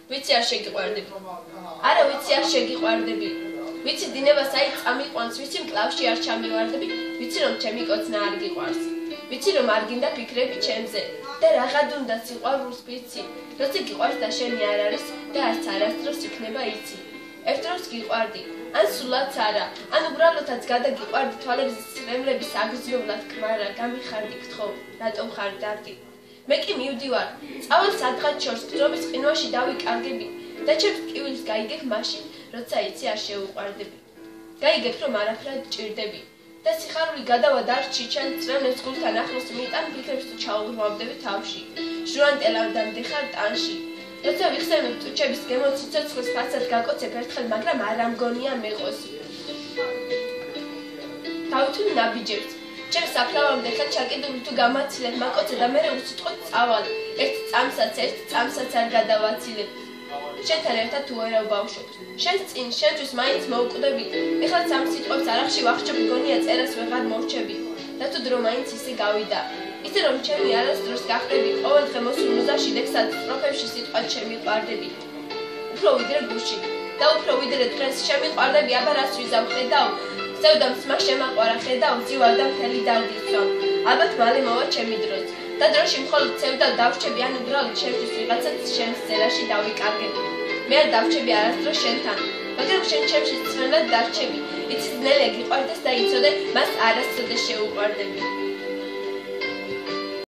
ვიცი არ შეგიყვარდები. არა ვიცი არ შეგიყვარდები. ვიცი დინებას აი წამიყვანს, ვიცი მკლავში არ ჩამივარდები, ვიცი რომ ჩემი კოცნა არ გიყვარს. ვიცი რომ არ გინდა ფიქრები ჩემზე და რაღაც უნდა სიყვარულს ვიცი, როცა გიყვარს და შენი არ არის და არც არასდროს იქნება იცი. ერთ დროს გიყვარდი, ან სულაც არა, ან უბრალოდაც გადაგიყვარდი თვალებზე ცრემლების აგრძნულად ქმარა, გამიხარდი გთხოვ, რატომ ხარ დარდი. მე კი მივდივარ, წავალ სადღაც შორს გრძობის ყინვაში დავიკარგები და ჩემს ტკივილს გაიგებ მაშინ, როცა იცი არ შეუყვარდები. გაიგებ რომ არაფრად ჭირდები და სიხარული გადავა დარჩი ჩემ წრემლებს გულთან ახლოს მიიტან ფიქრებს თუ ჩაუღრმავდები თავში. ჟუანტელავდა მდიხარ ტანში. როცა ვიხსენებ წუჩების გემო ციცოცხლის ფასად გაკოცებ ერთხელ, მაგრამ არ ამგონია მეყოს. თავითუნ ნაბიჯებს. ჩემს საფლავამდე ხელ ჩაკიდული თუ გამაცილებ მაკოცე და მერე უსიტყვოდ წავალ. ერთ წამსაც არ გადავაცილებ. შენთან ერთად თუ ვერავ ბავშვობს. შენს წინ შენთვის მაინც მოვკვდები. ეხლაც ამ სიტყვებს არახში ვახშობ გონია წერას ვეღარ მორჩები. და თუ დრო მაინც ისე გავიდა. ისე რომ ჩემი არასდროს გახდები ყოველდღე მოსულ მუზაში ლექსად სტროფებში სიტყვად შემიყვარდები. უფრო ვიდრე გუში და უფრო ვიდრე დღეს შემიყვარდები აბა რას ვიზავ ხედავ. სევდამს მას შემაყვარა ხედავ ძივარ და მთელი დარდისვამ. ალბათ მალე მოვა ჩემი დროც. და დროში მხოლოდ ცევდა დავრჩები ან უბრალოდ ჩემთვის ვიღაცაც ჩემს წერაში დავიკარგები. მე არ დავრჩები არასდროს შენთან, მაგრამ შენ ჩემში ცრემლად დარჩები. იცი ძნელია გიყვარდეს და იცოდე მას არასოდეს შეუყვარდები.